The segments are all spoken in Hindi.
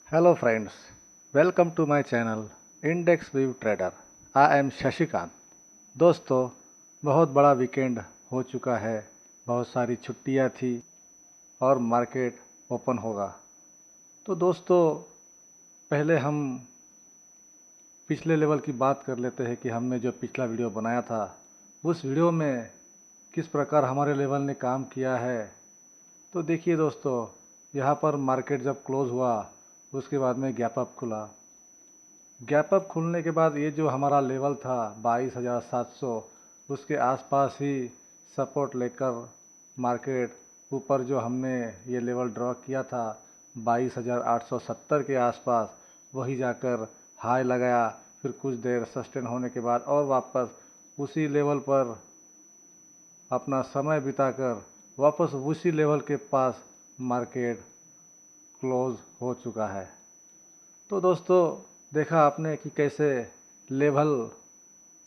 Hello friends, welcome to my channel Index View Trader. I am Shashikant. दोस्तों, बहुत बड़ा वीकेंड हो चुका है, बहुत सारी छुट्टियां थी और मार्केट ओपन होगा। तो दोस्तों, पहले हम पिछले लेवल की बात कर लेते हैं कि हमने जो पिछला वीडियो बनाया था उस वीडियो में किस प्रकार हमारे लेवल ने काम किया है। तो देखिए दोस्तों, यहाँ पर मार्केट जब क्लोज़ हुआ उसके बाद में गैप अप खुला। गैप अप खुलने के बाद ये जो हमारा लेवल था 22,700, उसके आसपास ही सपोर्ट लेकर मार्केट ऊपर जो हमने ये लेवल ड्रॉ किया था 22,870 के आसपास, वही जाकर हाई लगाया। फिर कुछ देर सस्टेन होने के बाद और वापस उसी लेवल पर अपना समय बिताकर वापस उसी लेवल के पास मार्केट क्लोज हो चुका है। तो दोस्तों, देखा आपने कि कैसे लेवल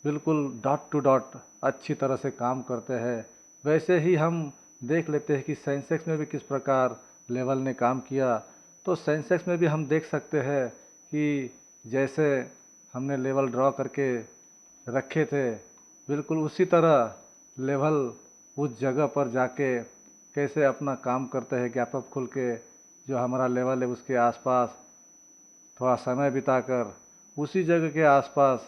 बिल्कुल डॉट टू डॉट अच्छी तरह से काम करते हैं। वैसे ही हम देख लेते हैं कि सेंसेक्स में भी किस प्रकार लेवल ने काम किया। तो सेंसेक्स में भी हम देख सकते हैं कि जैसे हमने लेवल ड्रॉ करके रखे थे, बिल्कुल उसी तरह लेवल उस जगह पर जाके कैसे अपना काम करते हैं। गैप अप खुल के जो हमारा लेवल है उसके आसपास थोड़ा समय बिताकर उसी जगह के आसपास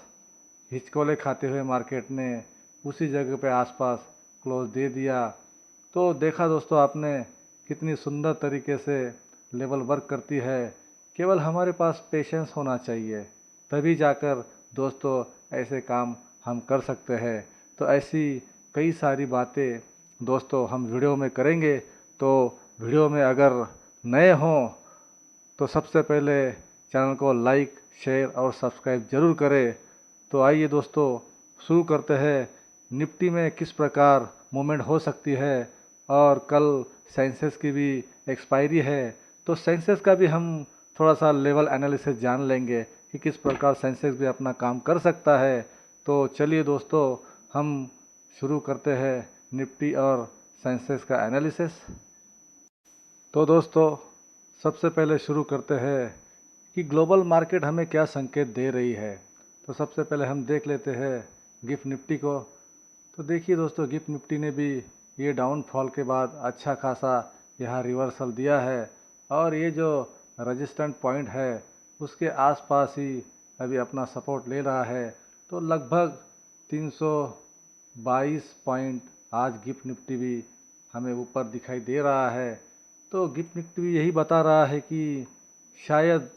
हिचकोले खाते हुए मार्केट ने उसी जगह पे आसपास क्लोज दे दिया। तो देखा दोस्तों आपने कितनी सुंदर तरीके से लेवल वर्क करती है। केवल हमारे पास पेशेंस होना चाहिए, तभी जाकर दोस्तों ऐसे काम हम कर सकते हैं। तो ऐसी कई सारी बातें दोस्तों हम वीडियो में करेंगे। तो वीडियो में अगर नए हों तो सबसे पहले चैनल को लाइक, शेयर और सब्सक्राइब जरूर करें। तो आइए दोस्तों, शुरू करते हैं निफ्टी में किस प्रकार मूवमेंट हो सकती है। और कल सेंसेक्स की भी एक्सपायरी है, तो सेंसेक्स का भी हम थोड़ा सा लेवल एनालिसिस जान लेंगे कि किस प्रकार सेंसेक्स भी अपना काम कर सकता है। तो चलिए दोस्तों, हम शुरू करते हैं निफ्टी और सेंसेक्स का एनालिसिस। तो दोस्तों, सबसे पहले शुरू करते हैं कि ग्लोबल मार्केट हमें क्या संकेत दे रही है। तो सबसे पहले हम देख लेते हैं गिफ्ट निफ्टी को। तो देखिए दोस्तों, गिफ्ट निफ्टी ने भी ये डाउनफॉल के बाद अच्छा खासा यहाँ रिवर्सल दिया है और ये जो रजिस्टेंट पॉइंट है उसके आसपास ही अभी अपना सपोर्ट ले रहा है। तो लगभग 322 पॉइंट आज गिफ्ट निफ्टी भी हमें ऊपर दिखाई दे रहा है। तो गिफ्ट निफ्टी भी यही बता रहा है कि शायद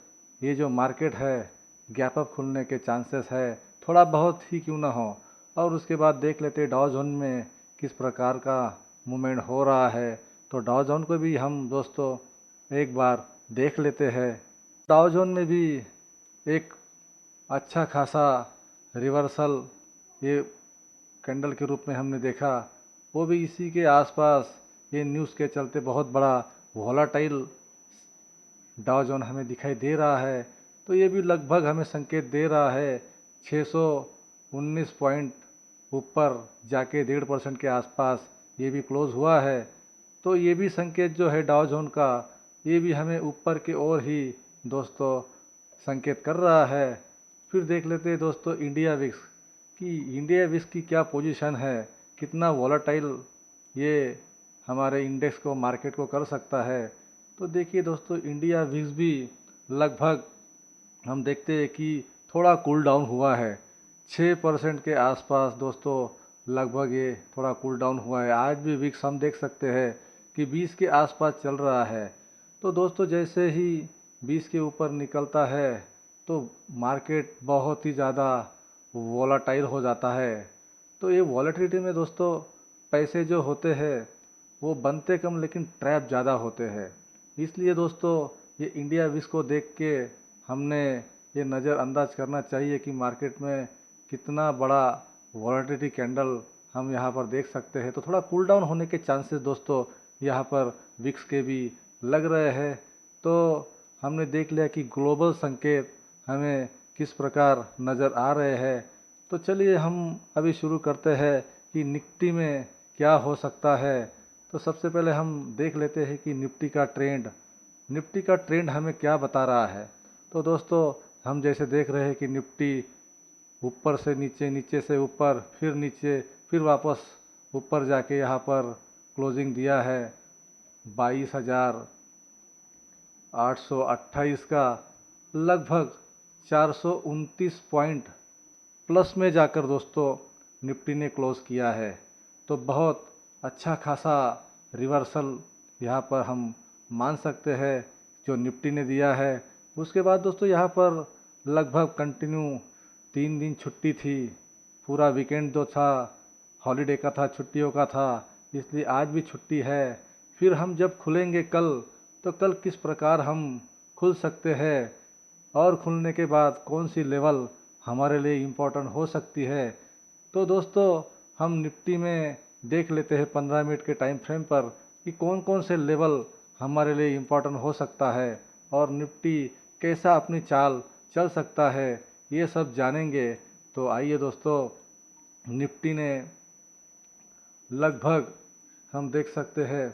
ये जो मार्केट है गैप अप खुलने के चांसेस है, थोड़ा बहुत ही क्यों ना हो। और उसके बाद देख लेते हैं डाउ जोन में किस प्रकार का मूवमेंट हो रहा है। तो डाउ जोन को भी हम दोस्तों एक बार देख लेते हैं। डाउ जोन में भी एक अच्छा खासा रिवर्सल ये कैंडल के रूप में हमने देखा, वो भी इसी के आसपास ये न्यूज़ के चलते बहुत बड़ा वॉलाटाइल डाउ जोन हमें दिखाई दे रहा है। तो ये भी लगभग हमें संकेत दे रहा है 619 पॉइंट ऊपर जाके 1.5% के आसपास ये भी क्लोज हुआ है। तो ये भी संकेत जो है डाउ जोन का, ये भी हमें ऊपर की ओर ही दोस्तों संकेत कर रहा है। फिर देख लेते हैं दोस्तों इंडिया विक्स कि इंडिया विक्स की क्या पोजीशन है, कितना वॉलेटाइल ये हमारे इंडेक्स को, मार्केट को कर सकता है। तो देखिए दोस्तों, इंडिया विक्स भी लगभग हम देखते हैं कि थोड़ा कूल डाउन हुआ है 6% के आसपास दोस्तों। लगभग ये थोड़ा कूल डाउन हुआ है। आज भी विक्स हम देख सकते हैं कि 20 के आसपास चल रहा है। तो दोस्तों, जैसे ही 20 के ऊपर निकलता है तो मार्केट बहुत ही ज़्यादा वॉलेटाइल हो जाता है। तो ये वॉलेटिलिटी में दोस्तों पैसे जो होते हैं वो बनते कम लेकिन ट्रैप ज़्यादा होते हैं। इसलिए दोस्तों ये इंडिया विक्स को देख के हमने ये नज़रअंदाज करना चाहिए कि मार्केट में कितना बड़ा वॉलेटिलिटी कैंडल हम यहाँ पर देख सकते हैं। तो थोड़ा कूल डाउन होने के चांसेस दोस्तों यहाँ पर विक्स के भी लग रहे हैं। तो हमने देख लिया कि ग्लोबल संकेत हमें किस प्रकार नज़र आ रहे हैं। तो चलिए हम अभी शुरू करते हैं कि निफ्टी में क्या हो सकता है। तो सबसे पहले हम देख लेते हैं कि निफ्टी का ट्रेंड निफ्टी का ट्रेंड हमें क्या बता रहा है। तो दोस्तों हम जैसे देख रहे हैं कि निफ्टी ऊपर से नीचे, नीचे से ऊपर, फिर नीचे, फिर वापस ऊपर जाके यहाँ पर क्लोजिंग दिया है 22,828 का, लगभग 429 पॉइंट प्लस में जाकर दोस्तों निफ्टी ने क्लोज किया है। तो बहुत अच्छा खासा रिवर्सल यहाँ पर हम मान सकते हैं जो निफ्टी ने दिया है। उसके बाद दोस्तों यहाँ पर लगभग कंटिन्यू 3 दिन छुट्टी थी, पूरा वीकेंड जो था हॉलीडे का था, छुट्टियों का था, इसलिए आज भी छुट्टी है। फिर हम जब खुलेंगे कल, तो कल किस प्रकार हम खुल सकते हैं और खुलने के बाद कौन सी लेवल हमारे लिए इम्पोर्टेंट हो सकती है। तो दोस्तों हम निफ्टी में देख लेते हैं 15 मिनट के टाइम फ्रेम पर कि कौन कौन से लेवल हमारे लिए इम्पोर्टेंट हो सकता है और निफ्टी कैसा अपनी चाल चल सकता है, ये सब जानेंगे। तो आइए दोस्तों, निफ्टी ने लगभग हम देख सकते हैं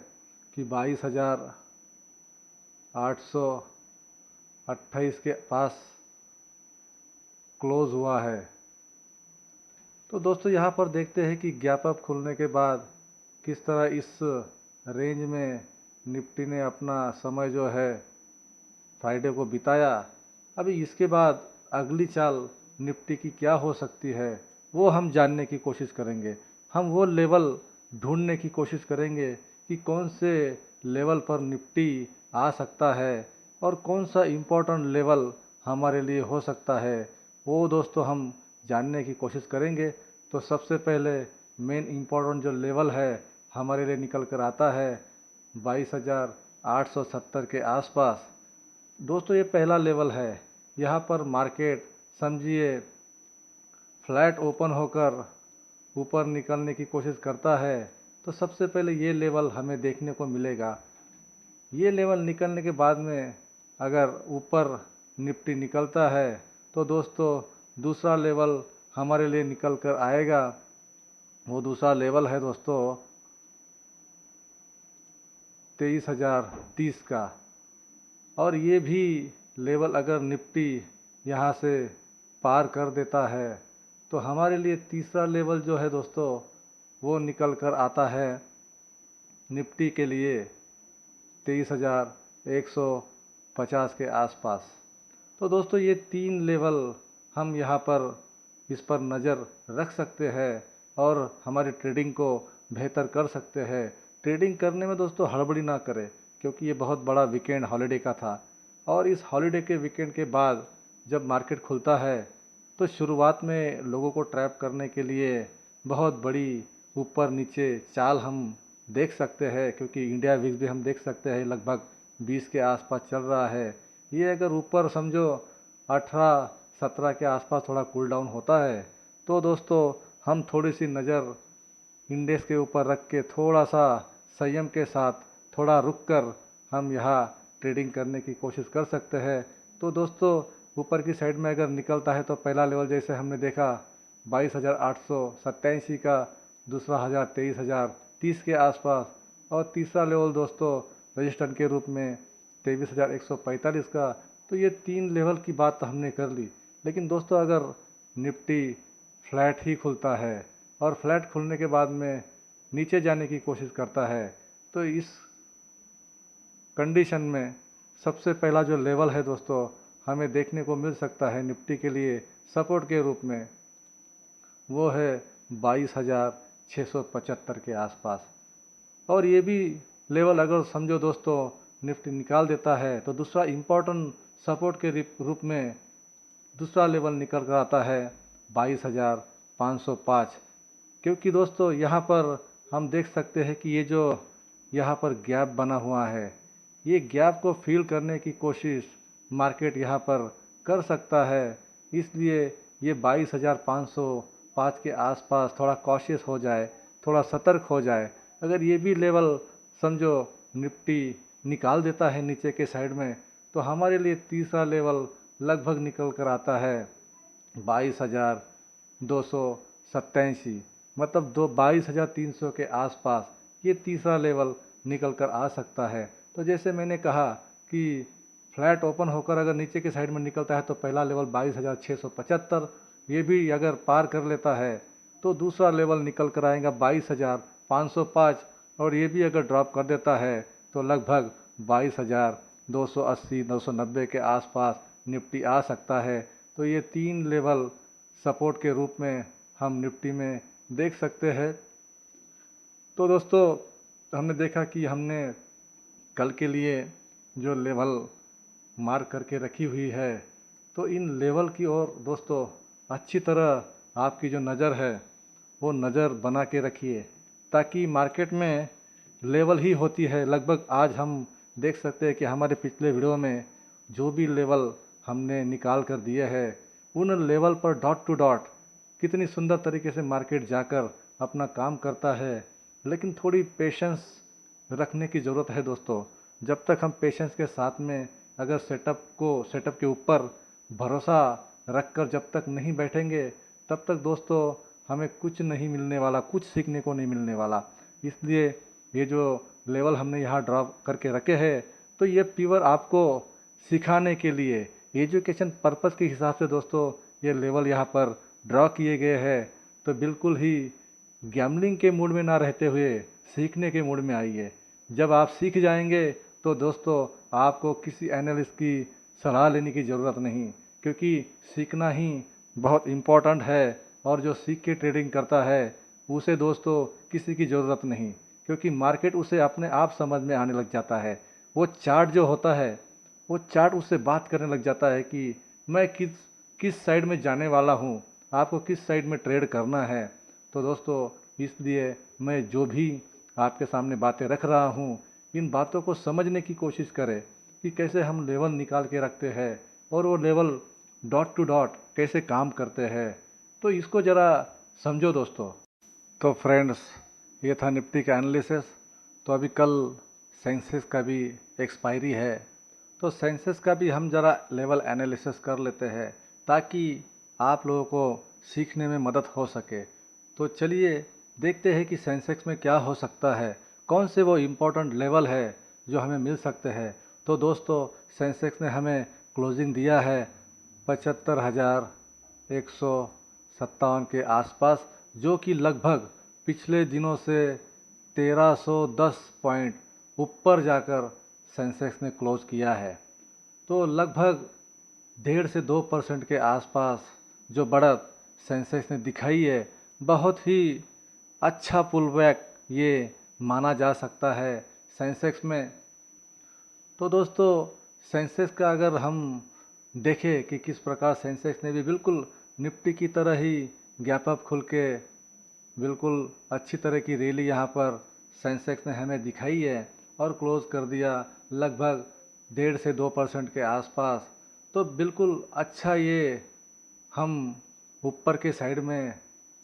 कि 22,828 के पास क्लोज हुआ है। तो दोस्तों यहाँ पर देखते हैं कि गैप अप खुलने के बाद किस तरह इस रेंज में निफ्टी ने अपना समय जो है फ्राइडे को बिताया। अभी इसके बाद अगली चाल निफ्टी की क्या हो सकती है वो हम जानने की कोशिश करेंगे। हम वो लेवल ढूंढने की कोशिश करेंगे कि कौन से लेवल पर निफ्टी आ सकता है और कौन सा इम्पोर्टेंट लेवल हमारे लिए हो सकता है, वो दोस्तों हम जानने की कोशिश करेंगे। तो सबसे पहले मेन इम्पोर्टेंट जो लेवल है हमारे लिए निकल कर आता है 22,870 के आसपास। दोस्तों ये पहला लेवल है। यहाँ पर मार्केट समझिए फ्लैट ओपन होकर ऊपर निकलने की कोशिश करता है, तो सबसे पहले ये लेवल हमें देखने को मिलेगा। ये लेवल निकलने के बाद में अगर ऊपर निफ्टी निकलता है तो दोस्तों दूसरा लेवल हमारे लिए निकल कर आएगा। वो दूसरा लेवल है दोस्तों 23,030 का। और ये भी लेवल अगर निफ्टी यहाँ से पार कर देता है तो हमारे लिए तीसरा लेवल जो है दोस्तों वो निकल कर आता है निफ्टी के लिए 23,150 के आसपास। तो दोस्तों ये 3 लेवल हम यहाँ पर इस पर नज़र रख सकते हैं और हमारी ट्रेडिंग को बेहतर कर सकते हैं। ट्रेडिंग करने में दोस्तों हड़बड़ी ना करें, क्योंकि ये बहुत बड़ा वीकेंड हॉलीडे का था और इस हॉलीडे के वीकेंड के बाद जब मार्केट खुलता है तो शुरुआत में लोगों को ट्रैप करने के लिए बहुत बड़ी ऊपर नीचे चाल हम देख सकते हैं, क्योंकि इंडिया विक्स भी हम देख सकते हैं लगभग 20 के आसपास चल रहा है। ये अगर ऊपर समझो 18-17 के आसपास थोड़ा कूल डाउन होता है तो दोस्तों हम थोड़ी सी नज़र इंडेक्स के ऊपर रख के थोड़ा सा संयम के साथ थोड़ा रुक कर हम यहाँ ट्रेडिंग करने की कोशिश कर सकते हैं। तो दोस्तों ऊपर की साइड में अगर निकलता है तो पहला लेवल जैसे हमने देखा 22,887 का, दूसरा 23,030 के आसपास और तीसरा लेवल दोस्तों रजिस्टेंस के रूप में 23,145 का। तो ये 3 लेवल की बात तो हमने कर ली, लेकिन दोस्तों अगर निफ्टी फ्लैट ही खुलता है और फ्लैट खुलने के बाद में नीचे जाने की कोशिश करता है तो इस कंडीशन में सबसे पहला जो लेवल है दोस्तों हमें देखने को मिल सकता है निफ्टी के लिए सपोर्ट के रूप में, वो है 22,675 के आसपास। और ये भी लेवल अगर समझो दोस्तों निफ्टी निकाल देता है तो दूसरा इम्पोर्टेंट सपोर्ट के रूप में दूसरा लेवल निकल कर आता है 22,505। क्योंकि दोस्तों यहाँ पर हम देख सकते हैं कि ये जो यहाँ पर गैप बना हुआ है, ये गैप को फिल करने की कोशिश मार्केट यहाँ पर कर सकता है। इसलिए ये 22,505 के आसपास थोड़ा कॉशियस हो जाए, थोड़ा सतर्क हो जाए। अगर ये भी लेवल समझो निफ्टी निकाल देता है नीचे के साइड में तो हमारे लिए तीसरा लेवल लगभग निकल कर आता है 22,287, मतलब 22,300 के आसपास ये तीसरा लेवल निकल कर आ सकता है। तो जैसे मैंने कहा कि फ्लैट ओपन होकर अगर नीचे की साइड में निकलता है तो पहला लेवल 22,675, ये भी अगर पार कर लेता है तो दूसरा लेवल निकल कर आएगा 22,505, और ये भी अगर ड्रॉप कर देता है तो लगभग 22,280 290 के आसपास निफ्टी आ सकता है। तो ये 3 लेवल सपोर्ट के रूप में हम निफ्टी में देख सकते हैं। तो दोस्तों, हमने देखा कि हमने कल के लिए जो लेवल मार्क करके रखी हुई है, तो इन लेवल की ओर दोस्तों अच्छी तरह आपकी जो नज़र है वो नज़र बना के रखिए, ताकि मार्केट में लेवल ही होती है। लगभग आज हम देख सकते हैं कि हमारे पिछले वीडियो में जो भी लेवल हमने निकाल कर दिए हैं, उन लेवल पर डॉट टू डॉट कितनी सुंदर तरीके से मार्केट जाकर अपना काम करता है। लेकिन थोड़ी पेशेंस रखने की ज़रूरत है दोस्तों। जब तक हम पेशेंस के साथ में अगर सेटअप के ऊपर भरोसा रखकर जब तक नहीं बैठेंगे, तब तक दोस्तों हमें कुछ नहीं मिलने वाला, कुछ सीखने को नहीं मिलने वाला। इसलिए ये जो लेवल हमने यहाँ ड्रॉ करके रखे हैं, तो ये प्योर आपको सिखाने के लिए, एजुकेशन पर्पस के हिसाब से दोस्तों ये लेवल यहाँ पर ड्रॉ किए गए हैं। तो बिल्कुल ही गैम्बलिंग के मूड में ना रहते हुए सीखने के मूड में आइए। जब आप सीख जाएंगे तो दोस्तों आपको किसी एनालिस्ट की सलाह लेने की ज़रूरत नहीं, क्योंकि सीखना ही बहुत इम्पोर्टेंट है। और जो सीख के ट्रेडिंग करता है उसे दोस्तों किसी की ज़रूरत नहीं, क्योंकि मार्केट उसे अपने आप समझ में आने लग जाता है। वो चार्ट जो होता है, वो चार्ट उससे बात करने लग जाता है कि मैं किस किस साइड में जाने वाला हूँ, आपको किस साइड में ट्रेड करना है। तो दोस्तों इसलिए मैं जो भी आपके सामने बातें रख रहा हूँ, इन बातों को समझने की कोशिश करें कि कैसे हम लेवल निकाल के रखते हैं और वो लेवल डॉट टू डॉट कैसे काम करते हैं। तो इसको ज़रा समझो दोस्तों। तो फ्रेंड्स, ये था निफ्टी का एनालिसिस। तो अभी कल सेंसेक्स का भी एक्सपायरी है, तो सेंसेक्स का भी हम ज़रा लेवल एनालिसिस कर लेते हैं, ताकि आप लोगों को सीखने में मदद हो सके। तो चलिए देखते हैं कि सेंसेक्स में क्या हो सकता है, कौन से वो इम्पोर्टेंट लेवल है जो हमें मिल सकते हैं। तो दोस्तों सेंसेक्स ने हमें क्लोजिंग दिया है 75,157 के आसपास, जो कि लगभग पिछले दिनों से 1310 पॉइंट ऊपर जाकर सेंसेक्स ने क्लोज किया है। तो लगभग 1.5 से 2% के आसपास जो बढ़त सेंसेक्स ने दिखाई है, बहुत ही अच्छा पुलबैक ये माना जा सकता है सेंसेक्स में। तो दोस्तों सेंसेक्स का अगर हम देखें कि किस प्रकार सेंसेक्स ने भी बिल्कुल निफ्टी की तरह ही गैप अप खुल के बिल्कुल अच्छी तरह की रैली यहाँ पर सेंसेक्स ने हमें दिखाई है और क्लोज कर दिया लगभग 1.5 से 2% के आसपास। तो बिल्कुल अच्छा ये हम ऊपर के साइड में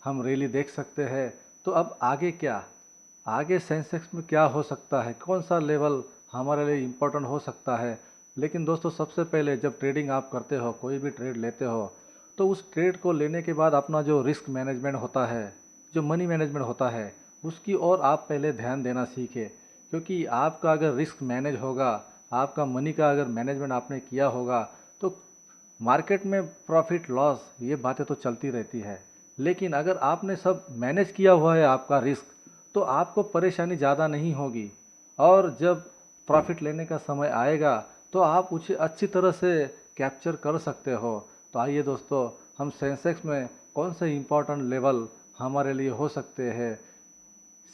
हम रैली देख सकते हैं। तो अब आगे क्या, आगे सेंसेक्स में क्या हो सकता है, कौन सा लेवल हमारे लिए इम्पोर्टेंट हो सकता है। लेकिन दोस्तों सबसे पहले जब ट्रेडिंग आप करते हो, कोई भी ट्रेड लेते हो, तो उस ट्रेड को लेने के बाद अपना जो रिस्क मैनेजमेंट होता है, जो मनी मैनेजमेंट होता है, उसकी ओर आप पहले ध्यान देना सीखें। क्योंकि आपका अगर रिस्क मैनेज होगा, आपका मनी का अगर मैनेजमेंट आपने किया होगा, तो मार्केट में प्रॉफिट लॉस ये बातें तो चलती रहती है। लेकिन अगर आपने सब मैनेज किया हुआ है आपका रिस्क, तो आपको परेशानी ज़्यादा नहीं होगी। और जब प्रॉफिट लेने का समय आएगा तो आप उसे अच्छी तरह से कैप्चर कर सकते हो। तो आइए दोस्तों, हम सेंसेक्स में कौन से इम्पोर्टेंट लेवल हमारे लिए हो सकते हैं।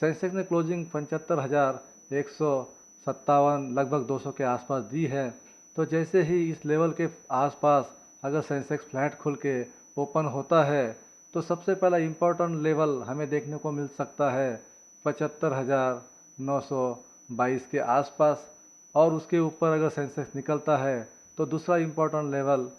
सेंसेक्स ने क्लोजिंग 75,157 लगभग 200 के आसपास दी है। तो जैसे ही इस लेवल के आसपास अगर सेंसेक्स फ्लैट खुल के ओपन होता है, तो सबसे पहला इम्पोर्टेंट लेवल हमें देखने को मिल सकता है 75,922 के आसपास। और उसके ऊपर अगर सेंसेक्स निकलता है तो दूसरा इम्पोर्टेंट लेवल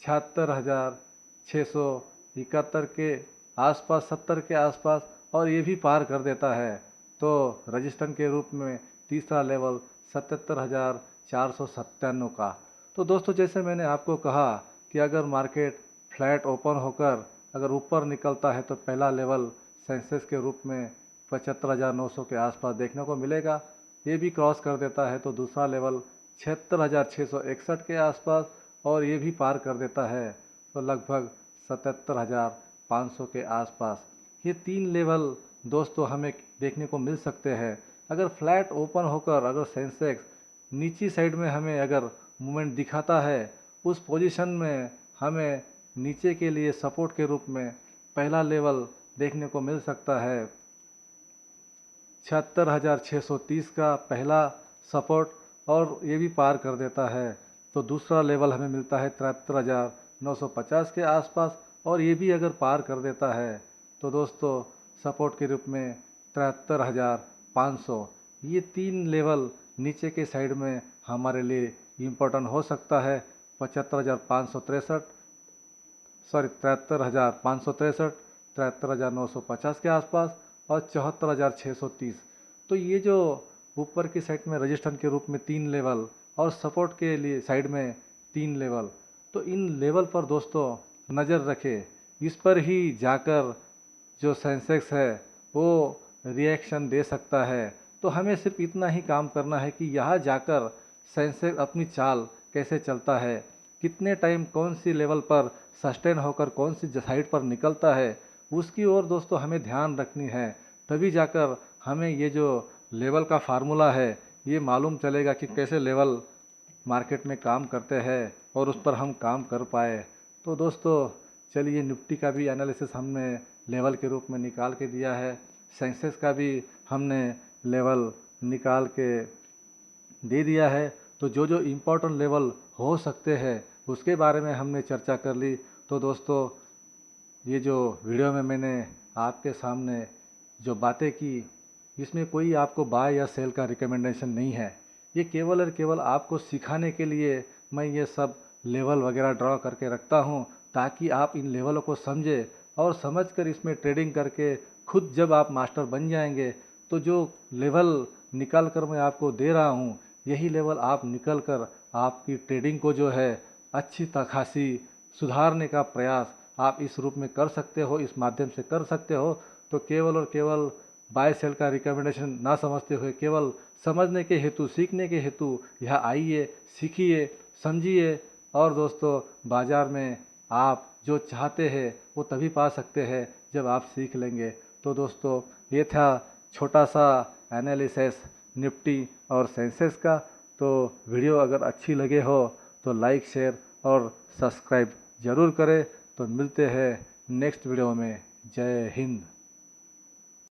76,671 के आसपास, 70 के आसपास, और ये भी पार कर देता है तो रजिस्टेंस के रूप में तीसरा लेवल 77,497 का। तो दोस्तों जैसे मैंने आपको कहा कि अगर मार्केट फ्लैट ओपन होकर अगर ऊपर निकलता है तो पहला लेवल सेंसेक्स के रूप में 75,900 के आसपास देखने को मिलेगा। ये भी क्रॉस कर देता है तो दूसरा लेवल 76,661 के आसपास, और ये भी पार कर देता है तो लगभग 77,500 के आसपास। ये 3 लेवल दोस्तों हमें देखने को मिल सकते हैं। अगर फ्लैट ओपन होकर अगर सेंसेक्स नीची साइड में हमें अगर मूवमेंट दिखाता है, उस पोजीशन में हमें नीचे के लिए सपोर्ट के रूप में पहला लेवल देखने को मिल सकता है 76,630 का पहला सपोर्ट, और ये भी पार कर देता है तो दूसरा लेवल हमें मिलता है 73,950 के आसपास, और ये भी अगर पार कर देता है तो दोस्तों सपोर्ट के रूप में 73,500। ये 3 लेवल नीचे के साइड में हमारे लिए इम्पोर्टेंट हो सकता है। 73,563 सॉरी 73,563, 73,950 के आसपास, और 74,630। तो ये जो ऊपर की साइड में रजिस्टेंस के रूप में 3 लेवल और सपोर्ट के लिए साइड में 3 लेवल, तो इन लेवल पर दोस्तों नज़र रखें। इस पर ही जाकर जो सेंसेक्स है वो रिएक्शन दे सकता है। तो हमें सिर्फ इतना ही काम करना है कि यहाँ जाकर सेंसेक्स अपनी चाल कैसे चलता है, कितने टाइम कौन सी लेवल पर सस्टेन होकर कौन सी साइड पर निकलता है, उसकी ओर दोस्तों हमें ध्यान रखनी है। तभी जाकर हमें ये जो लेवल का फार्मूला है ये मालूम चलेगा कि कैसे लेवल मार्केट में काम करते हैं और उस पर हम काम कर पाए। तो दोस्तों चलिए, निफ्टी का भी एनालिसिस हमने लेवल के रूप में निकाल के दिया है, सेंसेक्स का भी हमने लेवल निकाल के दे दिया है। तो जो जो इम्पोर्टेंट लेवल हो सकते हैं उसके बारे में हमने चर्चा कर ली। तो दोस्तों ये जो वीडियो में मैंने आपके सामने जो बातें की, इसमें कोई आपको बाय या सेल का रिकमेंडेशन नहीं है। ये केवल और केवल आपको सिखाने के लिए मैं ये सब लेवल वगैरह ड्रॉ करके रखता हूँ, ताकि आप इन लेवलों को समझें और समझकर इसमें ट्रेडिंग करके खुद जब आप मास्टर बन जाएंगे तो जो लेवल निकाल कर मैं आपको दे रहा हूँ, यही लेवल आप निकल कर आपकी ट्रेडिंग को जो है अच्छी खासी सुधारने का प्रयास आप इस रूप में कर सकते हो, इस माध्यम से कर सकते हो। तो केवल और केवल बाय सेल का रिकमेंडेशन ना समझते हुए केवल समझने के हेतु, सीखने के हेतु यहाँ आइए, सीखिए, समझिए, और दोस्तों बाज़ार में आप जो चाहते हैं वो तभी पा सकते हैं जब आप सीख लेंगे। तो दोस्तों ये था छोटा सा एनालिसिस निफ्टी और सेंसेक्स का। तो वीडियो अगर अच्छी लगे हो तो लाइक, शेयर और सब्सक्राइब ज़रूर करें। तो मिलते हैं नेक्स्ट वीडियो में। जय हिंद।